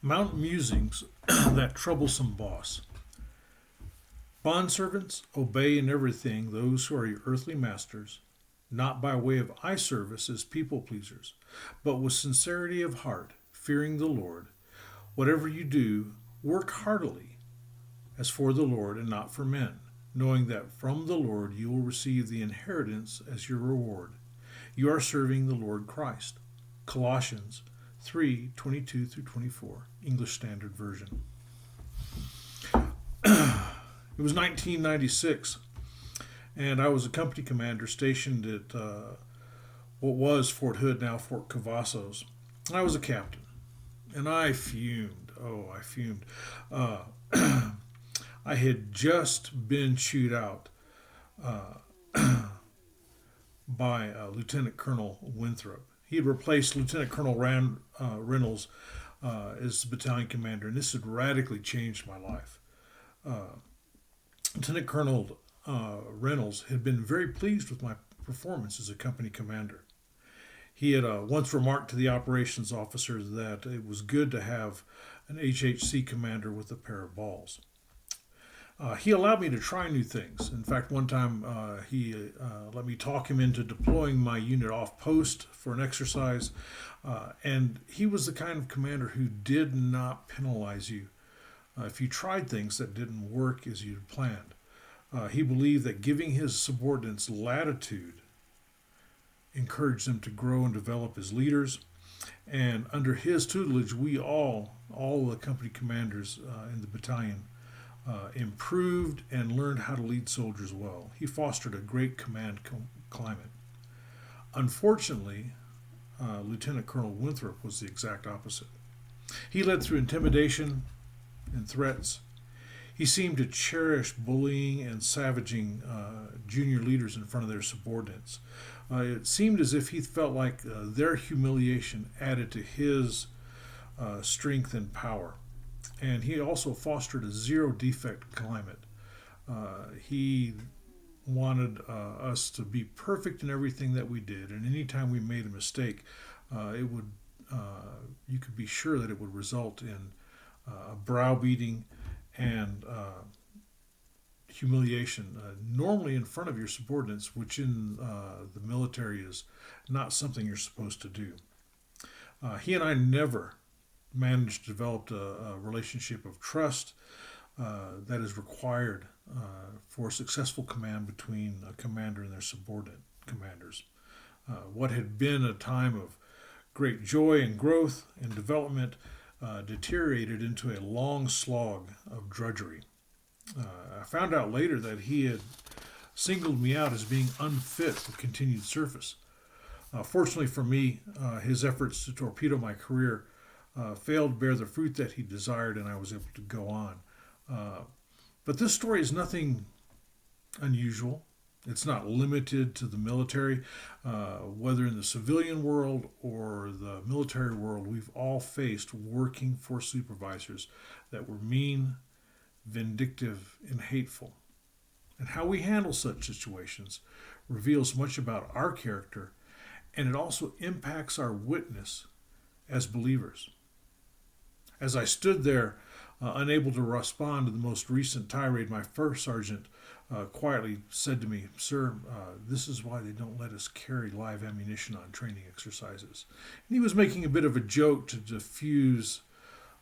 Mount Musings, that troublesome boss. Bondservants, obey in everything those who are your earthly masters, not by way of eye service as people pleasers, but with sincerity of heart, fearing the Lord. Whatever you do, work heartily, as for the Lord and not for men, knowing that from the Lord you will receive the inheritance as your reward. You are serving the Lord Christ. Colossians 3:22 through 24, English Standard Version. It was 1996, and I was a company commander stationed at what was Fort Hood, now Fort Cavazos. I was a captain, and I fumed. Oh, I fumed. Uh, I had just been chewed out by Lieutenant Colonel Winthrop. He had replaced Lieutenant Colonel Reynolds as battalion commander, and this had radically changed my life. Lieutenant Colonel Reynolds had been very pleased with my performance as a company commander. He had once remarked to the operations officer that it was good to have an HHC commander with a pair of balls. He allowed me to try new things. In fact, one time he let me talk him into deploying my unit off post for an exercise. And he was the kind of commander who did not penalize you if you tried things that didn't work as you'd planned. He believed that giving his subordinates latitude encouraged them to grow and develop as leaders. And under his tutelage, we all the company commanders in the battalion, improved and learned how to lead soldiers well. He fostered a great command climate. Unfortunately, Lieutenant Colonel Winthrop was the exact opposite. He led through intimidation and threats. He seemed to cherish bullying and savaging junior leaders in front of their subordinates. It seemed as if he felt like their humiliation added to his strength and power. And he also fostered a zero defect climate. He wanted us to be perfect in everything that we did, and anytime we made a mistake, it would you could be sure that it would result in browbeating and humiliation, normally in front of your subordinates, which in the military is not something you're supposed to do. He and I never managed to develop a relationship of trust that is required for successful command between a commander and their subordinate commanders. What had been a time of great joy and growth and development deteriorated into a long slog of drudgery. I found out later that he had singled me out as being unfit for continued service. Fortunately for me, his efforts to torpedo my career failed to bear the fruit that he desired, and I was able to go on. But this story is nothing unusual. It's not limited to the military. Whether in the civilian world or the military world, we've all faced working for supervisors that were mean, vindictive, and hateful. And how we handle such situations reveals much about our character, and it also impacts our witness as believers. As I stood there, unable to respond to the most recent tirade, my first sergeant quietly said to me, "Sir, this is why they don't let us carry live ammunition on training exercises." And he was making a bit of a joke to diffuse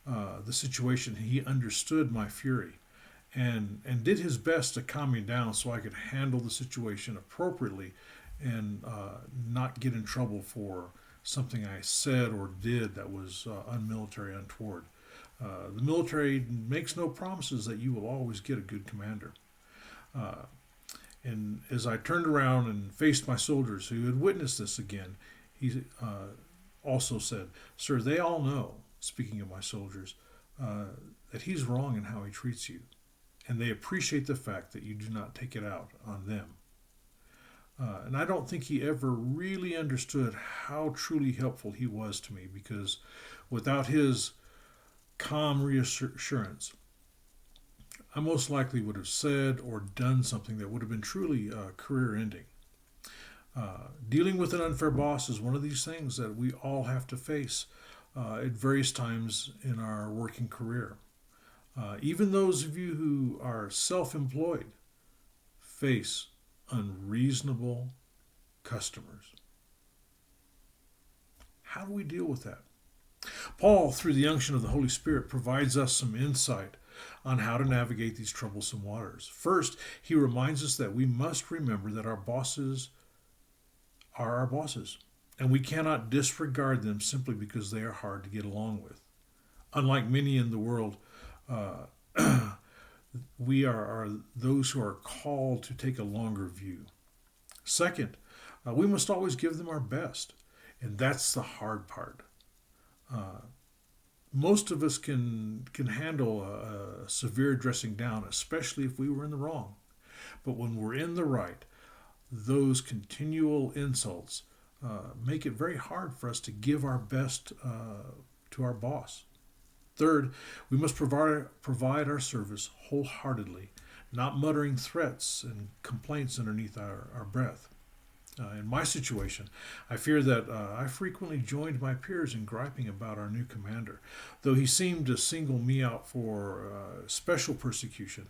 the situation. He understood my fury and did his best to calm me down so I could handle the situation appropriately and not get in trouble for something I said or did that was unmilitary, untoward. The military makes no promises that you will always get a good commander. And as I turned around and faced my soldiers who had witnessed this again, he also said, "Sir, they all know," speaking of my soldiers, "that he's wrong in how he treats you. And they appreciate the fact that you do not take it out on them." And I don't think he ever really understood how truly helpful he was to me, because without his calm reassurance, I most likely would have said or done something that would have been truly career ending. Dealing with an unfair boss is one of these things that we all have to face at various times in our working career. Even those of you who are self employed face unreasonable customers. How do we deal with that? Paul, through the unction of the Holy Spirit, provides us some insight on how to navigate these troublesome waters. First, he reminds us that we must remember that our bosses are our bosses, and we cannot disregard them simply because they are hard to get along with. Unlike many in the world, uh, we are those who are called to take a longer view. Second, we must always give them our best, and that's the hard part. Uh, Most of us can handle a severe dressing down, especially if we were in the wrong. But when we're in the right, those continual insults make it very hard for us to give our best to our boss. Third, we must provide our service wholeheartedly, not muttering threats and complaints underneath our breath. In my situation, I fear that I frequently joined my peers in griping about our new commander. Though he seemed to single me out for special persecution,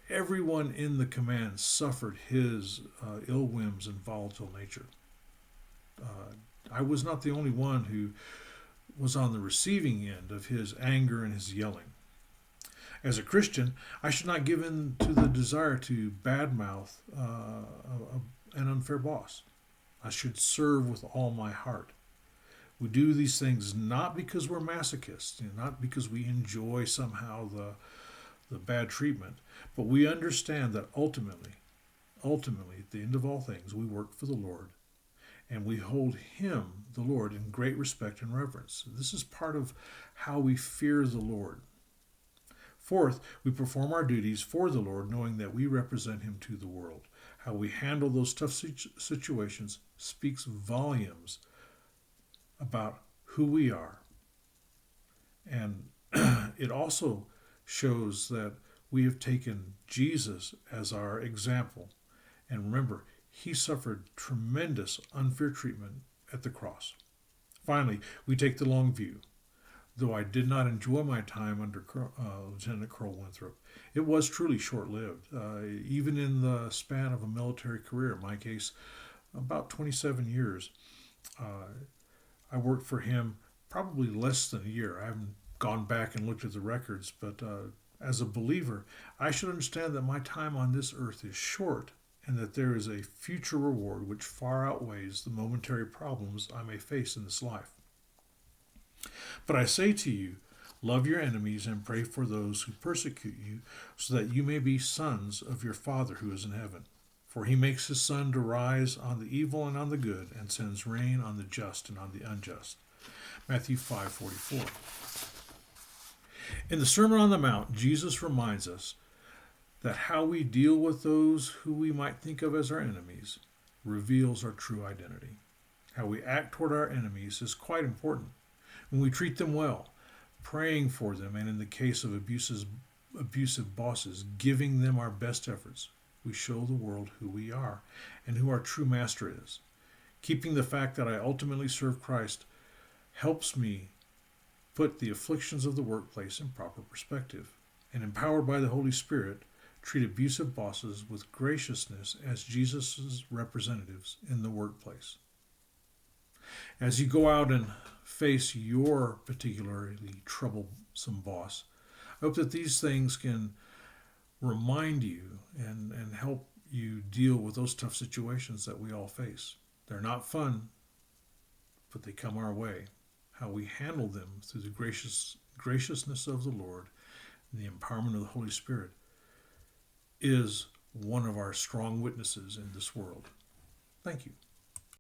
everyone in the command suffered his ill whims and volatile nature. I was not the only one who was on the receiving end of his anger and his yelling. As a Christian, I should not give in to the desire to badmouth an unfair boss. I should serve with all my heart. We do these things not because we're masochists, not because we enjoy somehow the bad treatment, but we understand that ultimately, at the end of all things, we work for the Lord and we hold Him, the Lord, in great respect and reverence. This is part of how we fear the Lord. Fourth, we perform our duties for the Lord, knowing that we represent Him to the world. How we handle those tough situations speaks volumes about who we are. And it also shows that we have taken Jesus as our example. And remember, He suffered tremendous unfair treatment at the cross. Finally, we take the long view. Though I did not enjoy my time under Lieutenant Colonel Winthrop, it was truly short-lived. Even in the span of a military career, in my case, about 27 years, I worked for him probably less than a year. I haven't gone back and looked at the records, but as a believer, I should understand that my time on this earth is short and that there is a future reward which far outweighs the momentary problems I may face in this life. But I say to you, love your enemies and pray for those who persecute you, so that you may be sons of your Father who is in heaven. For He makes His sun to rise on the evil and on the good, and sends rain on the just and on the unjust. Matthew 5:44. In the Sermon on the Mount, Jesus reminds us that how we deal with those who we might think of as our enemies reveals our true identity. How we act toward our enemies is quite important. When we treat them well, praying for them, and in the case of abusive bosses, giving them our best efforts, we show the world who we are and who our true master is. Keeping the fact that I ultimately serve Christ helps me put the afflictions of the workplace in proper perspective, and empowered by the Holy Spirit, treat abusive bosses with graciousness as Jesus' representatives in the workplace. As you go out and face your particularly troublesome boss, I hope that these things can remind you and help you deal with those tough situations that we all face. They're not fun, but they come our way. How we handle them through the graciousness of the Lord and the empowerment of the Holy Spirit is one of our strong witnesses in this world. Thank you.